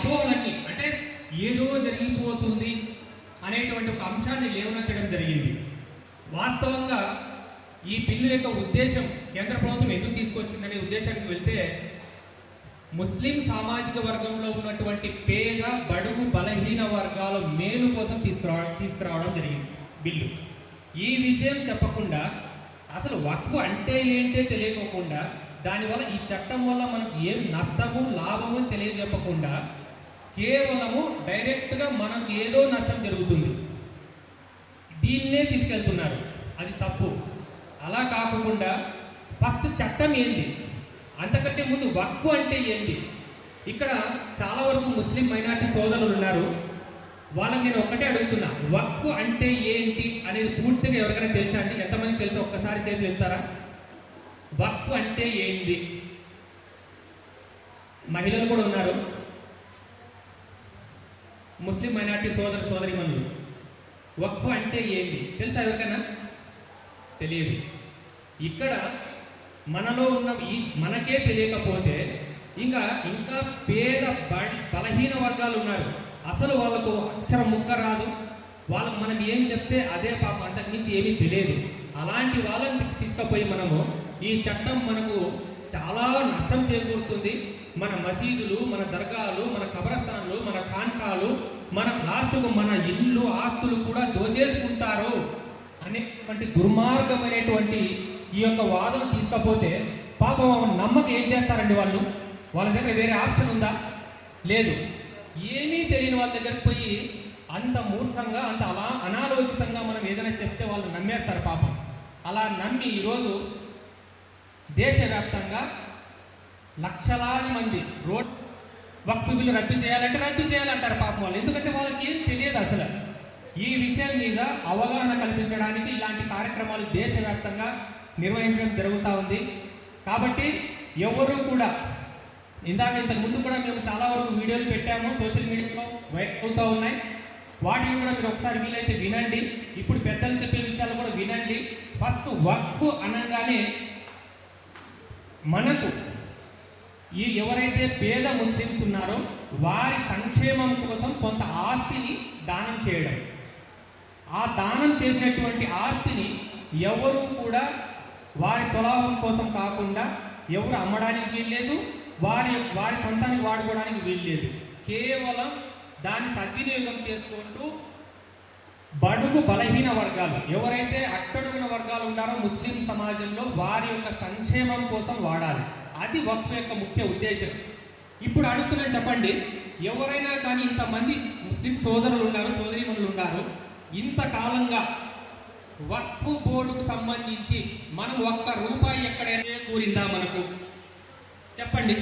అపోహలన్నీ అంటే ఏదో జరిగిపోతుంది అనేటువంటి ఒక అంశాన్ని లేవనెత్తడం జరిగింది. వాస్తవంగా ఈ బిల్లు యొక్క ఉద్దేశం కేంద్ర ప్రభుత్వం ఎందుకు తీసుకొచ్చిందనే ఉద్దేశానికి వెళ్తే ముస్లిం సామాజిక వర్గంలో ఉన్నటువంటి పేద బడుగు బలహీన వర్గాల మేలు కోసం తీసుకురావడం జరిగింది బిల్లు. ఈ విషయం చెప్పకుండా అసలు వక్ఫ్ అంటే ఏంటో తెలియకోకుండా దానివల్ల ఈ చట్టం వల్ల మనకు ఏం నష్టము లాభము తెలియజెప్పకుండా కేవలము డైరెక్ట్గా మనకు ఏదో నష్టం జరుగుతుంది దీన్నే తీసుకెళ్తున్నారు. అది తప్పు. అలా కాకుండా ఫస్ట్ చట్టం ఏంది, అంతకంటే ముందు వక్ఫ్ అంటే ఏంటి. ఇక్కడ చాలా వరకు ముస్లిం మైనారిటీ సోదరులు ఉన్నారు, వాళ్ళని నేను ఒక్కటే అడుగుతున్నా, వక్ఫ్ అంటే ఏంటి అనేది పూర్తిగా ఎవరికైనా తెలుసా అండి? ఎంతమంది తెలుసు? ఒక్కసారి చేసి వెళ్తారా? వక్ఫ్ అంటే ఏంటి? మహిళలు కూడా ఉన్నారు, ముస్లిం మైనారిటీ సోదరిమణులు. వక్ఫ్ అంటే ఏంటి తెలుసా ఎవరికైనా? తెలియదు. ఇక్కడ మనలో ఉన్న మనకే తెలియకపోతే ఇంకా పేద బలహీన వర్గాలు ఉన్నారు, అసలు వాళ్ళకు అక్షరం ముక్క రాదు, వాళ్ళకు మనం ఏం చెప్తే అదే పాపం, అంతకుమించి ఏమీ తెలియదు. అలాంటి వాళ్ళని తీసుకుపోయి మనము ఈ చట్టం మనకు చాలా నష్టం చేకూరుతుంది. మన మసీదులు, మన దర్గాలు, మన కబరస్థాన్లు, మన ఖాన్ఖాలు, మన లాస్ట్కు మన ఇల్లు ఆస్తులు కూడా దోచేసుకుంటారు అనేటువంటి దుర్మార్గమైనటువంటి ఈ యొక్క వాదన తీసుకపోతే పాపం నమ్మక ఏం చేస్తారండి వాళ్ళు? వాళ్ళ దగ్గర వేరే ఆప్షన్ ఉందా? లేదు. ఏమీ తెలియని వాళ్ళ దగ్గరకు పోయి అంత మూర్ఖంగా అంత అనాలోచితంగా మనం ఏదైనా చెప్తే వాళ్ళు నమ్మేస్తారు పాపం. అలా నమ్మి ఈరోజు దేశవ్యాప్తంగా లక్షలాది మంది వక్ఫ్ బిల్లు రద్దు చేయాలంటారు పాపం వాళ్ళు. ఎందుకంటే వాళ్ళకి ఏం తెలియదు అసలు. ఈ విషయం మీద అవగాహన కల్పించడానికి ఇలాంటి కార్యక్రమాలు దేశవ్యాప్తంగా నిర్వహించడం జరుగుతూ ఉంది. కాబట్టి ఎవరు కూడా ఇంతకు ముందు కూడా మేము చాలా వరకు వీడియోలు పెట్టాము, సోషల్ మీడియాలో వైరల్ అవుతూ ఉన్నాయి. వాటిని కూడా మీరు ఒకసారి వీలైతే వినండి. ఇప్పుడు పెద్దలు చెప్పే విషయాలు కూడా వినండి. ఫస్ట్ వక్ఫ్ అనగానే మనకు ఎవరైతే పేద ముస్లిమ్స్ ఉన్నారో వారి సంక్షేమం కోసం కొంత ఆస్తిని దానం చేయడం. ఆ దానం చేసినటువంటి ఆస్తిని ఎవరు కూడా వారి స్వలాభం కోసం కాకుండా ఎవరు అమ్మడానికి వీల్లేదు, వారి సొంతానికి వాడుకోవడానికి వీల్లేదు. కేవలం దాన్ని సద్వినియోగం చేసుకుంటూ బడుగు బలహీన వర్గాలు, ఎవరైతే అట్టడుగున వర్గాలు ఉన్నారో ముస్లిం సమాజంలో వారి యొక్క సంక్షేమం కోసం వాడాలి. అది వక్ఫ్ యొక్క ముఖ్య ఉద్దేశం. ఇప్పుడు అడుగుతున్నాను, చెప్పండి, ఎవరైనా కానీ ఇంతమంది ముస్లిం సోదరులు ఉన్నారు, సోదరీమణులు ఉన్నారు, ఇంతకాలంగా వక్ఫ్ బోర్డుకు సంబంధించి మనం ₹1 ఎక్కడైనా కూరిందా మనకు? చెప్పండి.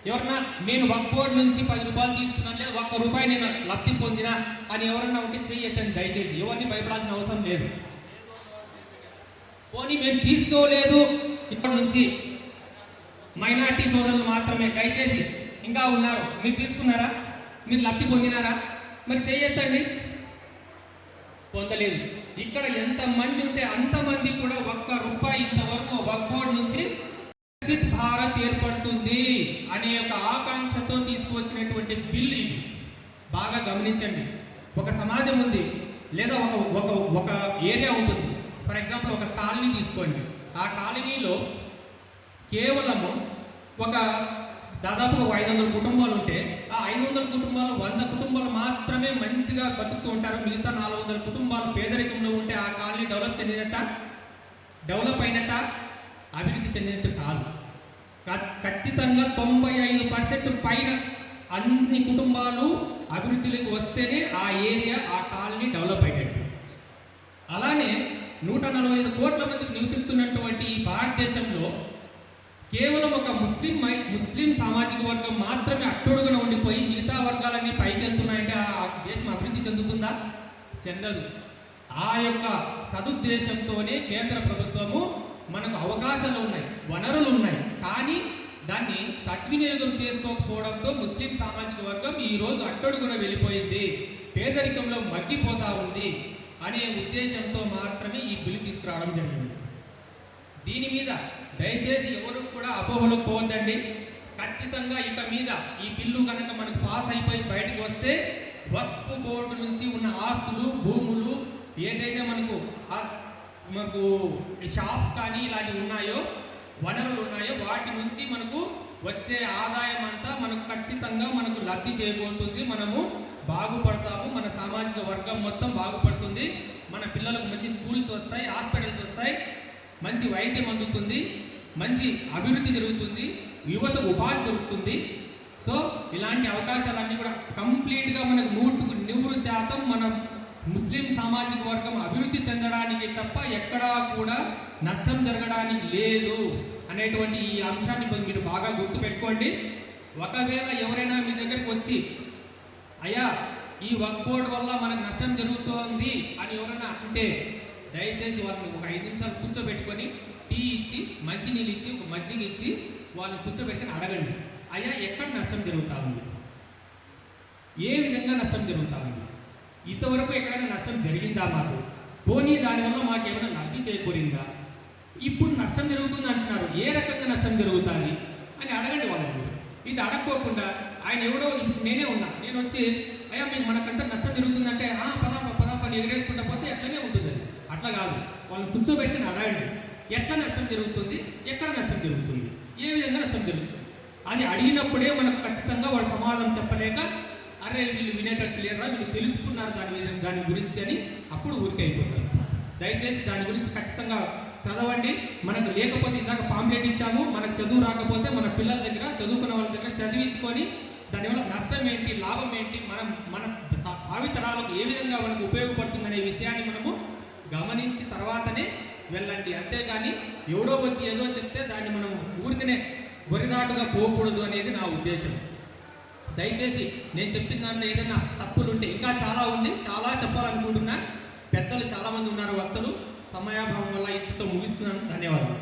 ఎవరన్నా నేను వక్ఫ్ బోర్డు నుంచి ₹10 తీసుకున్నాను, లేదా ₹1 నేను లబ్ధి పొందినా అని ఎవరన్నా ఉంటే చెయ్యొద్దని దయచేసి. ఎవరిని భయపడాల్సిన అవసరం లేదు. పోనీ మేము తీసుకోలేదు ఇప్పటి నుంచి మైనార్టీ సోదరులు మాత్రమే దయచేసి ఇంకా ఉన్నారు, మీరు తీసుకున్నారా? మీరు లబ్ధి పొందినారా? మరి చెయ్యొద్దండి. పొందలేదు. ఇక్కడ ఎంతమంది ఉంటే అంతమంది కూడా ₹1 ఇంతవరకు వక్ఫ్ బోర్డు నుంచి వికసిత్ భారత్ ఏర్పడుతుంది అనే ఒక ఆకాంక్షతో తీసుకువచ్చినటువంటి బిల్లు ఇది. బాగా గమనించండి. ఒక సమాజం ఉంది, లేదా ఒక ఏరియా ఉంటుంది. ఫర్ ఎగ్జాంపుల్ ఒక కాలనీ తీసుకోండి. ఆ కాలనీలో కేవలము దాదాపు 500 కుటుంబాలు ఉంటే ఆ 500 కుటుంబాలు 100 కుటుంబాలు మాత్రమే మంచిగా బతుకుతూ ఉంటారు. మిగతా 400 కుటుంబాలు పేదరికంలో ఉంటే ఆ కాలనీ డెవలప్ అయినట్ట, అభివృద్ధి చెందినట్టు కాదు. ఖచ్చితంగా 95% పైన అన్ని కుటుంబాలు అభివృద్ధిలోకి వస్తేనే ఆ ఏరియా, ఆ కాలనీ డెవలప్ అయినట్టు. అలానే 145 కోట్ల మందికి నివసిస్తున్నటువంటి ఈ భారతదేశంలో కేవలం ఒక ముస్లిం సామాజిక వర్గం మాత్రమే అట్టడుగున ఉండిపోయి మిగతా వర్గాలన్నీ పైకి వెళ్తున్నాయంటే ఆ దేశం అభివృద్ధి చెందుతుందా? చెందదు. ఆ యొక్క సదుద్దేశంతోనే కేంద్ర ప్రభుత్వము మనకు అవకాశాలు ఉన్నాయి, వనరులు ఉన్నాయి, కానీ దాన్ని సద్వినియోగం చేసుకోకపోవడంతో ముస్లిం సామాజిక వర్గం ఈరోజు అట్టడుగున వెళ్ళిపోయింది, పేదరికంలో మగ్గిపోతా ఉంది అనే ఉద్దేశంతో మాత్రమే ఈ బిల్లు తీసుకురావడం జరిగింది. దీని మీద దయచేసి ఎవరు కూడా అపోహలు పోవద్దండి. ఖచ్చితంగా ఇక మీద ఈ బిల్లు కనుక మనకు పాస్ అయిపోయి బయటకు వస్తే వక్ఫ్ బోర్డు నుంచి ఉన్న ఆస్తులు, భూములు ఏదైతే మనకు షాప్స్ కానీ ఇలాంటివి ఉన్నాయో, వనరులు ఉన్నాయో, వాటి నుంచి మనకు వచ్చే ఆదాయం అంతా మనకు ఖచ్చితంగా మనకు లబ్ధి చేయబోతుంది. మనము బాగుపడతాము, మన సామాజిక వర్గం మొత్తం బాగుపడుతుంది, మన పిల్లలకు మంచి స్కూల్స్ వస్తాయి, హాస్పిటల్స్ వస్తాయి, మంచి వైద్యం అందుతుంది, మంచి అభివృద్ధి జరుగుతుంది, యువతకు ఉపాధి దొరుకుతుంది. సో ఇలాంటి అవకాశాలన్నీ కూడా కంప్లీట్గా మనకు 100% మన ముస్లిం సామాజిక వర్గం అభివృద్ధి చెందడానికి తప్ప ఎక్కడా కూడా నష్టం జరగడానికి లేదు అనేటువంటి ఈ అంశాన్ని మీరు బాగా గుర్తుపెట్టుకోండి. ఒకవేళ ఎవరైనా మీ దగ్గరికి వచ్చి అయ్యా ఈ వక్ఫ్ బోర్డు వల్ల మనకు నష్టం జరుగుతోంది అని ఎవరైనా అంటే దయచేసి వాళ్ళని ఒక 5 నిమిషాలు కూర్చోబెట్టుకొని టీ ఇచ్చి, మంచినీళ్ళు ఇచ్చి, ఒక మజ్జిగ ఇచ్చి వాళ్ళని కూర్చోబెట్టుకొని అడగండి, అయ్యా ఎక్కడ నష్టం జరుగుతూ ఉంది, ఏ విధంగా నష్టం జరుగుతూ ఉంది, ఇంతవరకు ఎక్కడైనా నష్టం జరిగిందా మాకు, పోనీ దానివల్ల మాకు ఏమైనా లబ్ధి చేకూరిందా, ఇప్పుడు నష్టం జరుగుతుంది అంటున్నారు, ఏ రకంగా నష్టం జరుగుతుంది అని అడగండి వాళ్ళని. ఇది అడగకోకుండా ఆయన ఎవడో నేనే ఉన్నా, నేను వచ్చి అయ్యా మీకు మనకంతా నష్టం జరుగుతుందంటే పదా పని ఎగరేసుకుంటా పోతే ఎట్లనే ఉంటుంది. అట్లా కాదు, వాళ్ళని కూర్చోబెట్టుకుని అడగండి, ఎట్లా నష్టం జరుగుతుంది, ఎక్కడ నష్టం జరుగుతుంది, ఏ విధంగా నష్టం జరుగుతుంది అని అడిగినప్పుడే మనకు ఖచ్చితంగా వాడు సమాధానం చెప్పలేక అరే వీళ్ళు వినేటట్టు లేరా, వీళ్ళు తెలుసుకున్నారు దాని గురించి అని అప్పుడు ఊరికైపోతారు. దయచేసి దాని గురించి ఖచ్చితంగా చదవండి. మనకు లేకపోతే ఇందాక పాంప్లెట్ ఇచ్చాము, మనకు చదువు రాకపోతే మన పిల్లల దగ్గర, చదువుకున్న వాళ్ళ దగ్గర చదివించుకొని దానివల్ల నష్టం ఏంటి, లాభం ఏంటి, మన భావితరాలకు ఏ విధంగా మనకు ఉపయోగపడుతుందనే విషయాన్ని మనము గమనించి తర్వాతనే వెళ్ళండి. అంతేగాని ఎవడో వచ్చి ఏదో చెప్తే దాన్ని మనం ఊరికనే గొరిదాటుగా పోకూడదు అనేది నా ఉద్దేశం. దయచేసి నేను చెప్పిన దాంట్లో ఏదైనా తప్పులుంటే, ఇంకా చాలా ఉంది, చాలా చెప్పాలనుకుంటున్నా, పెద్దలు చాలామంది ఉన్నారు వక్తలు, సమయాభావం వల్ల ఇంతతో ముగిస్తున్నాను. ధన్యవాదాలు.